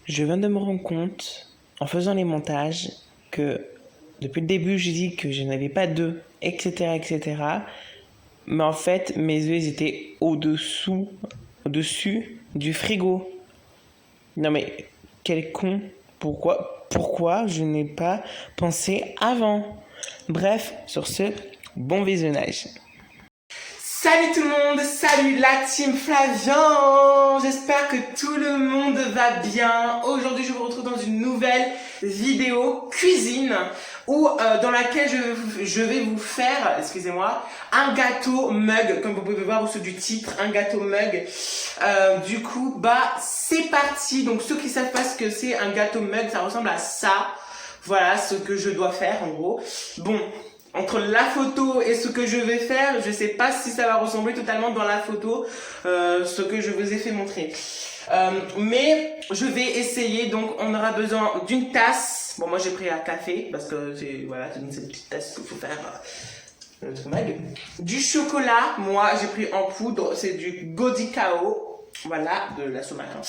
Je viens de me rendre compte, en faisant les montages, que depuis le début, je dis que je n'avais pas d'œufs, etc., etc. Mais en fait, mes œufs, ils étaient au-dessus du frigo. Non mais, quel con. Pourquoi je n'ai pas pensé avant? Bref, sur ce, bon visionnage. Salut tout le monde, salut la team Flavian. J'espère que tout le monde va bien. Aujourd'hui, je vous retrouve dans une nouvelle vidéo cuisine dans laquelle je vais vous faire, excusez-moi, un gâteau mug, comme vous pouvez voir au-dessus du titre, un gâteau mug. Du coup, c'est parti. Donc ceux qui savent pas ce que c'est un gâteau mug, ça ressemble à ça. Voilà ce que je dois faire en gros. Bon. Entre la photo et ce que je vais faire, je sais pas si ça va ressembler totalement dans la photo, ce que je vous ai fait montrer. Mais je vais essayer, donc on aura besoin d'une tasse. Bon, moi j'ai pris un café, parce que c'est cette petite tasse qu'il faut faire notre mag. Du chocolat, moi j'ai pris en poudre, c'est du Godicao, voilà, de la Somalia.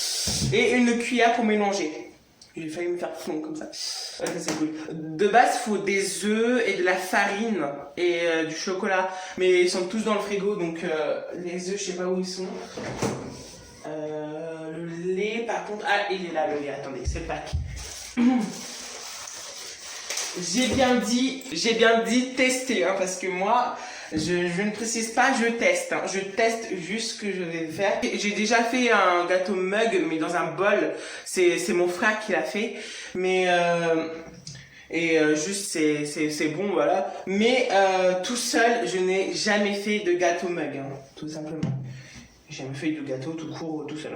Et une cuillère pour mélanger. J'ai failli me faire fondre comme ça. Ouais, ça c'est cool. De base, il faut des œufs et de la farine et du chocolat. Mais ils sont tous dans le frigo, donc les œufs, je sais pas où ils sont. Le lait, par contre... Ah, il est là, le lait. Attendez, c'est le pack. J'ai bien dit tester, hein, parce que moi... Je ne précise pas, je teste. Hein. Je teste juste ce que je vais faire. J'ai déjà fait un gâteau mug, mais dans un bol. C'est mon frère qui l'a fait. Mais juste c'est bon, voilà. Mais tout seul, je n'ai jamais fait de gâteau mug, hein, tout simplement. J'ai jamais fait de gâteau tout court, tout seul.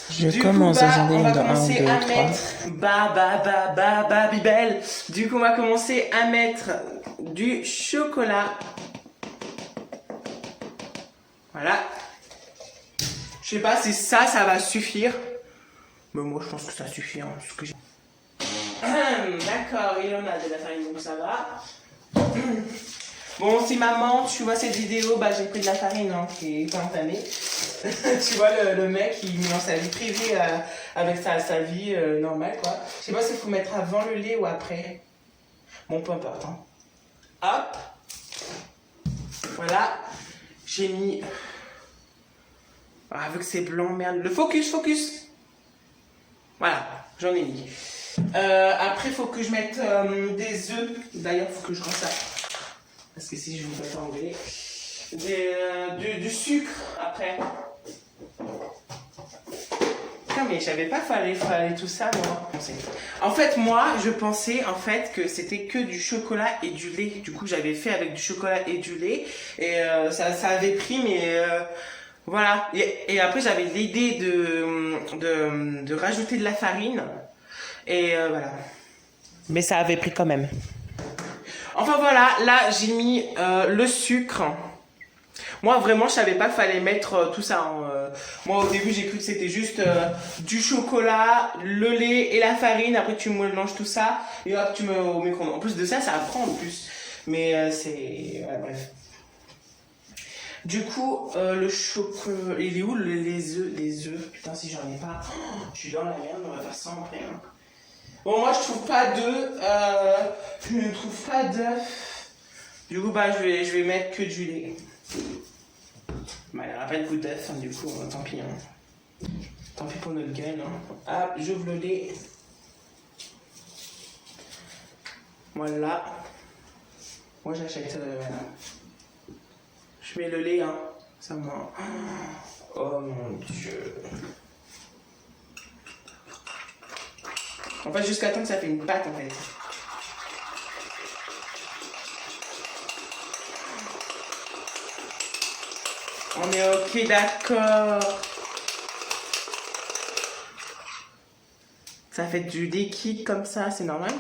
Je commence à on va dans commencer 1, 2, à 3. mettre Bibel. Du coup, on va commencer à mettre du chocolat. Voilà. Je sais pas si ça va suffire. Mais moi, je pense que ça suffit. Hein, ce que j'ai. D'accord, il en a de la farine, donc ça va. Bon, si maman, tu vois cette vidéo, j'ai pris de la farine, hein, qui est pas entamée. Tu vois, le mec, il met dans sa vie privée avec sa vie normale, quoi. Je sais pas s'il faut mettre avant le lait ou après. Bon, peu importe. Hein. Hop. Voilà. J'ai mis... Ah, vu que c'est blanc, merde. Le focus. Voilà, j'en ai mis. Après, il faut que je mette des œufs. D'ailleurs, il faut que je range ça. Parce que si je ne veux pas enlever. Du sucre, après. Putain, mais je savais pas fallait tout ça, moi. En fait, moi, je pensais que c'était que du chocolat et du lait. Du coup, j'avais fait avec du chocolat et du lait. Et ça avait pris, mais... voilà. Et après, j'avais l'idée de rajouter de la farine. Et voilà. Mais ça avait pris quand même. Enfin voilà, là j'ai mis le sucre. Moi vraiment je savais pas qu'il fallait mettre tout ça. Hein. Moi au début j'ai cru que c'était juste du chocolat, le lait et la farine. Après tu mélanges tout ça et hop tu mets au micro-ondes. En plus de ça, ça apprend en plus. Mais c'est... Ouais, bref. Du coup, le chocolat... Il est où les œufs? Putain, si j'en ai pas... Oh, je suis dans la merde, on va faire ça après. Hein. Bon, moi, je trouve pas d'œufs. Je ne trouve pas d'œufs. Du coup, je vais mettre que du lait. Il n'y aura pas de goût d'œuf, hein, du coup, tant pis. Hein. Tant pis pour notre gueule. Hein. Ah, j'ouvre le lait. Voilà. Moi, j'achète... Je mets le lait, hein. Ça m'a... Oh mon Dieu. En fait, jusqu'à temps que ça fait une pâte, en fait. On est ok, d'accord. Ça fait du liquide comme ça, c'est normal.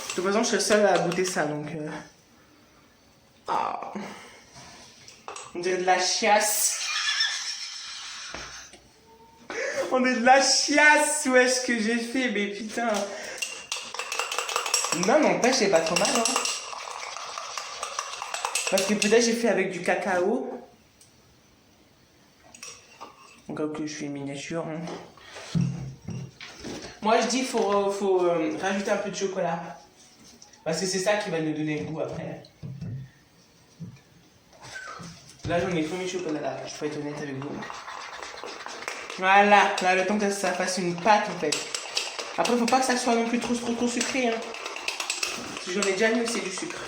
De toute façon, je suis seule à goûter ça, donc... Ah. On dirait de la chiasse. On est de la chiasse, ouais, ce que j'ai fait, mais putain. Non, n'empêche, c'est pas trop mal, hein. Parce que peut-être j'ai fait avec du cacao. Comme que je fais une miniature. Hein. Moi je dis faut rajouter un peu de chocolat. Parce que c'est ça qui va nous donner le goût après. Là j'en ai fumé chocolat là, je peux être honnête avec vous. Voilà, là le temps que ça fasse une pâte en fait. Après faut pas que ça soit non plus trop sucré. Hein. Parce que j'en ai déjà mis aussi du sucre.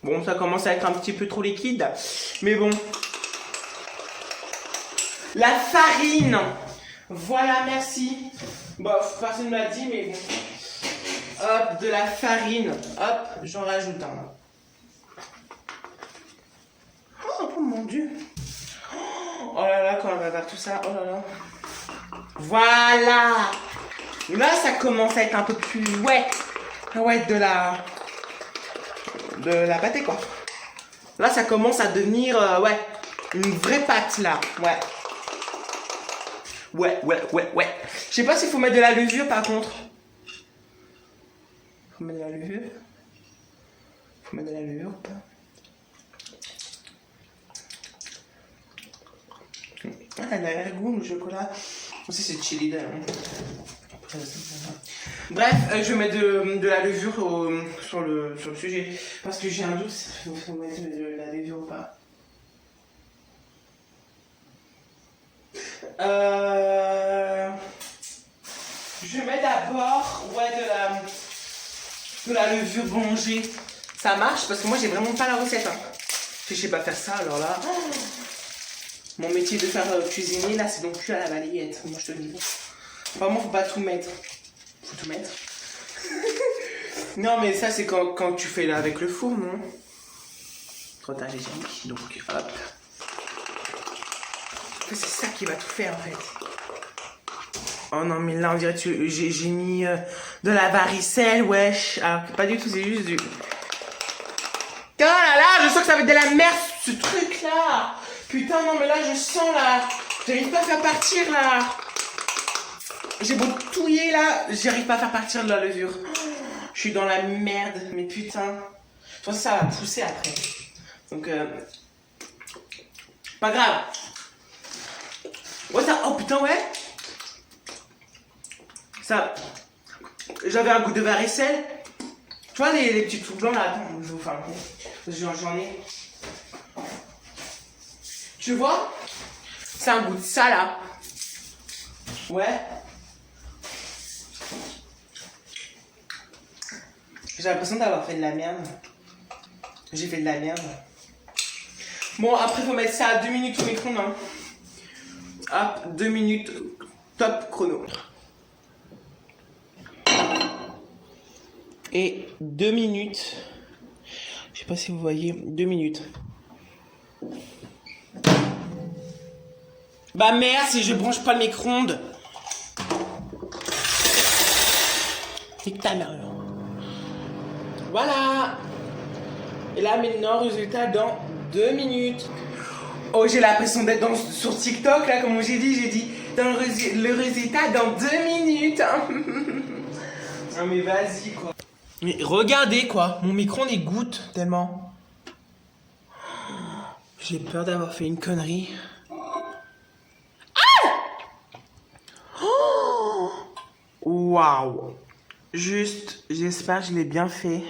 Bon ça commence à être un petit peu trop liquide. Mais bon. La farine. Voilà, merci. Bon, personne ne m'a dit, mais bon. Hop, de la farine. Hop, j'en rajoute un. Oh mon dieu. Oh là là, quand on va faire tout ça, oh là là. Voilà. Là, ça commence à être un peu plus... Ouais, de la pâté, quoi. Là, ça commence à devenir, une vraie pâte, là. Ouais. Je sais pas s'il faut mettre de la levure, par contre. Faut mettre de la levure ou pas? Ah, elle a l'air goût, le chocolat. Aussi, c'est chili. Bref, je vais mettre de la levure sur le sujet. Parce que j'ai un doute s'il faut mettre de la levure ou pas. Je mets d'abord de la levure boulanger. Ça marche parce que moi j'ai vraiment pas la recette. Hein. Je sais pas faire ça alors là. Mon métier de faire cuisiner là c'est donc plus à la balayette. Moi je te le dis. Vraiment faut pas tout mettre. Faut tout mettre. Non mais ça c'est quand tu fais là avec le four, non? Trop tard j'ai déjà mis. Donc hop. C'est ça qui va tout faire en fait. Oh non mais là on dirait que j'ai mis de la varicelle, wesh. Alors que pas du tout, c'est juste du... Oh là là, je sens que ça va être de la merde ce truc là. Putain non mais là je sens là. J'arrive pas à faire partir là. J'ai beau touiller là, j'arrive pas à faire partir de la levure. Je suis dans la merde, mais putain. Je pense que ça va pousser après. Donc pas grave. Ouais, ça... Oh putain, ouais. Ça... J'avais un goût de varicelle. Tu vois les petits trucs blancs là. Attends, je vais vous faire un coup. J'en ai. Tu vois? C'est un goût de ça là. Ouais. J'ai l'impression d'avoir fait de la merde. J'ai fait de la merde. Bon, après, faut mettre ça à 2 minutes au micro-ondes. Hein. Hop, 2 minutes, top chrono. Et 2 minutes. Je sais pas si vous voyez, 2 minutes. Bah merde, si je branche pas le micro-ondes. C'est ta mère. Voilà. Et là maintenant, résultat dans 2 minutes. Oh, j'ai l'impression d'être sur TikTok, là, comme j'ai dit dans le résultat dans 2 minutes. Non mais vas-y, quoi. Mais regardez, quoi, mon micro-ondes il goûte tellement. J'ai peur d'avoir fait une connerie. Waouh. Juste, j'espère que je l'ai bien fait.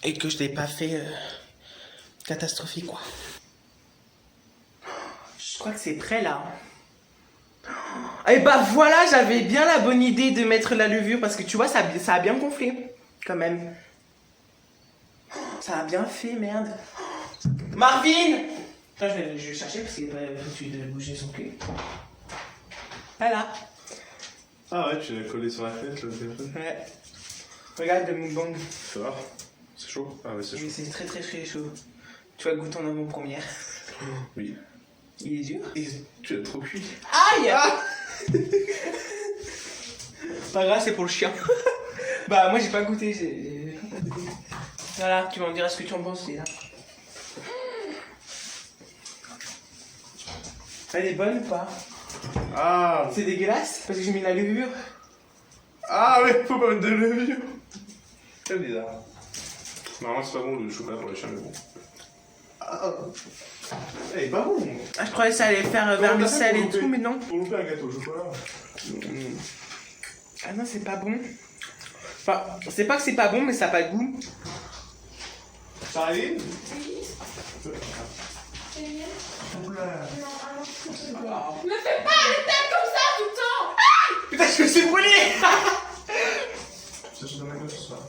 Et que je l'ai pas fait catastrophique, quoi. Je crois que c'est prêt là. Et bah voilà, j'avais bien la bonne idée de mettre la levure parce que tu vois, ça a bien gonflé quand même. Ça a bien fait, merde. Marvin! Attends, je vais chercher parce qu'il est foutu de bouger son cul. Voilà. Ah ouais, tu l'as collé sur la fenêtre le téléphone. Ouais. Regarde le mukbang. Ça va? C'est chaud? Ah ouais, c'est chaud. Oui, c'est très très très chaud. Tu vas goûter en avant-première. Oui. Il est dur. Et tu as trop cuit. Aïe! Pas grave, c'est pour le chien. Bah, moi j'ai pas goûté. Voilà, tu vas me dire ce que tu en penses, là. Elle est bonne ou pas? Ah! C'est dégueulasse parce que j'ai mis la levure. Ah ouais, faut pas mettre de levure. C'est bizarre. Normalement, c'est pas bon le chocolat pour les chiens, mais bon. Eh, pas bon. Ah, je croyais que ça allait faire vermicelle et tout, mais non. Pour louper un gâteau au chocolat. Ah non, c'est pas bon. Enfin, c'est pas que c'est pas bon, mais ça n'a pas de goût. Ça arrive? Ne fais pas les têtes comme ça tout le temps. Putain, je me suis brûlé. Ça, je donne un gâteau ce soir.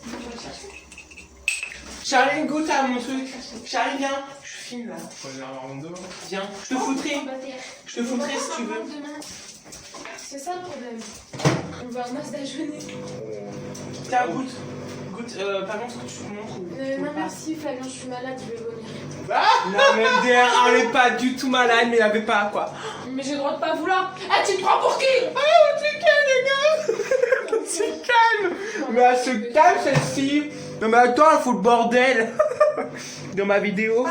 Charline, goûte à mon truc. Charline, viens. Je filme là. Faut aller avoir un dehors. Viens, je te foutrai. Je te foutrai si tu veux. C'est ça le problème. On veut un masse déjeuner. Tiens, goûte. Goûte, par contre, tu te montres. Non merci Flavien, je suis malade, je vais vomir. Non, mais MDR, elle est pas du tout malade, mais elle avait pas quoi. Mais j'ai le droit de pas vouloir. Ah, tu te prends pour qui? Ah, on se calme, les gars. On se calme. Mais elle se calme, celle-ci. Non, mais attends, elle fout le bordel. Dans ma vidéo.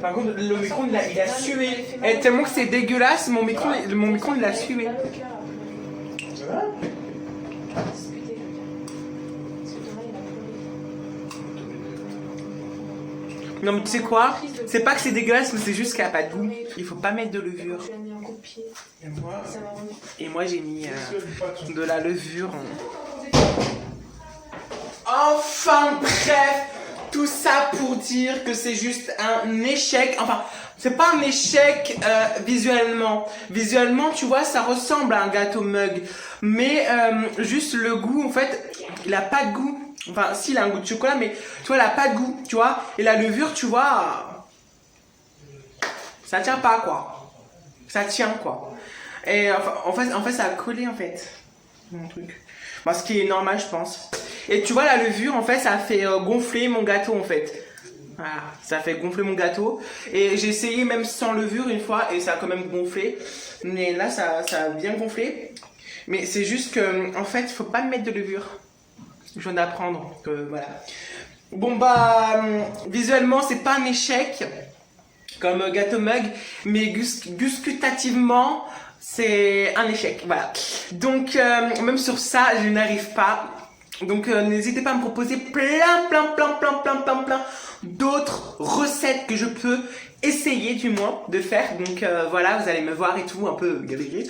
Par contre, le micro, il a sué. Et tellement que c'est dégueulasse, mon micro, il a sué. Non, mais tu sais quoi? C'est pas que c'est dégueulasse, mais c'est juste qu'elle a pas de goût. Il faut pas mettre de levure. Tu l'as mis un coup de pied. Et moi j'ai mis de la levure. Enfin bref, tout ça pour dire que c'est juste un échec. Enfin, c'est pas un échec visuellement. Visuellement, tu vois, ça ressemble à un gâteau mug. Mais juste le goût, en fait, il a pas de goût. Enfin, si, il a un goût de chocolat, mais tu vois, il a pas de goût, tu vois. Et la levure, tu vois, ça tient pas, quoi. Ça tient, quoi. Et enfin, en fait, ça a collé, en fait, mon truc. Bah, ce qui est normal, je pense. Et tu vois, la levure, en fait, ça a fait gonfler mon gâteau, en fait. Voilà, ça a fait gonfler mon gâteau. Et j'ai essayé même sans levure une fois, et ça a quand même gonflé. Mais là, ça a bien gonflé. Mais c'est juste que, en fait, il faut pas mettre de levure. Je viens d'apprendre que, voilà. Bon, bah, visuellement, c'est pas un échec, comme gâteau mug, mais gustativement, c'est un échec, voilà. Donc, même sur ça, je n'arrive pas. Donc, n'hésitez pas à me proposer plein d'autres recettes que je peux essayer, du moins, de faire. Donc, voilà, vous allez me voir et tout, un peu galérer.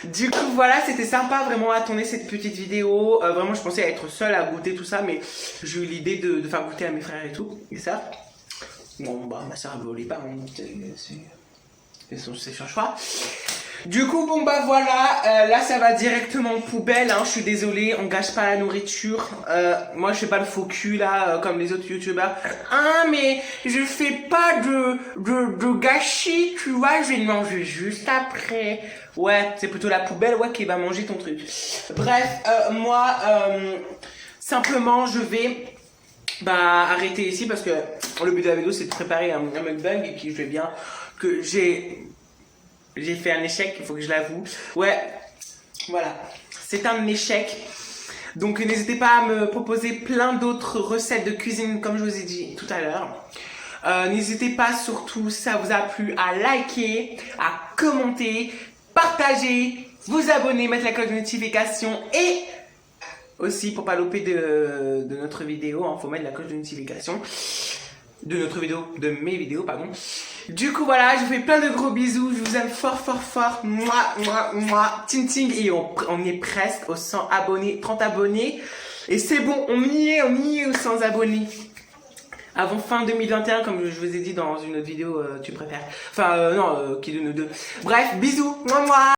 Du coup, voilà, c'était sympa, vraiment, à tourner cette petite vidéo. Vraiment, je pensais être seule à goûter tout ça, mais j'ai eu l'idée de faire goûter à mes frères et tout, et ça. Bon, bah, ma soeur, elle voulait pas, hein, c'est son choix. Du coup, bon bah voilà, là ça va directement en poubelle, hein, je suis désolée, on gâche pas la nourriture. Moi je fais pas le faux cul là, comme les autres youtubeurs. Ah mais je fais pas de gâchis, tu vois, je vais manger juste après. Ouais, c'est plutôt la poubelle, ouais, qui va manger ton truc. Bref, moi, simplement je vais arrêter ici parce que le but de la vidéo c'est de préparer un mukbang et qui je vais bien que j'ai fait un échec, il faut que je l'avoue. Ouais, voilà, c'est un échec. Donc n'hésitez pas à me proposer plein d'autres recettes de cuisine comme je vous ai dit tout à l'heure. N'hésitez pas surtout, si ça vous a plu, à liker, à commenter, partager, vous abonner, mettre la cloche de notification et aussi pour pas louper de notre vidéo, hein, faut mettre la cloche de notification de notre vidéo, de mes vidéos, pardon. Du coup, voilà, je vous fais plein de gros bisous. Je vous aime fort, fort, fort. Mouah. Ting, ting. Et on est presque aux 100 abonnés, 30 abonnés. Et c'est bon, on y est aux 100 abonnés. Avant fin 2021, comme je vous ai dit dans une autre vidéo, tu préfères. Enfin, non, qui de nous deux. Bref, bisous. Mouah.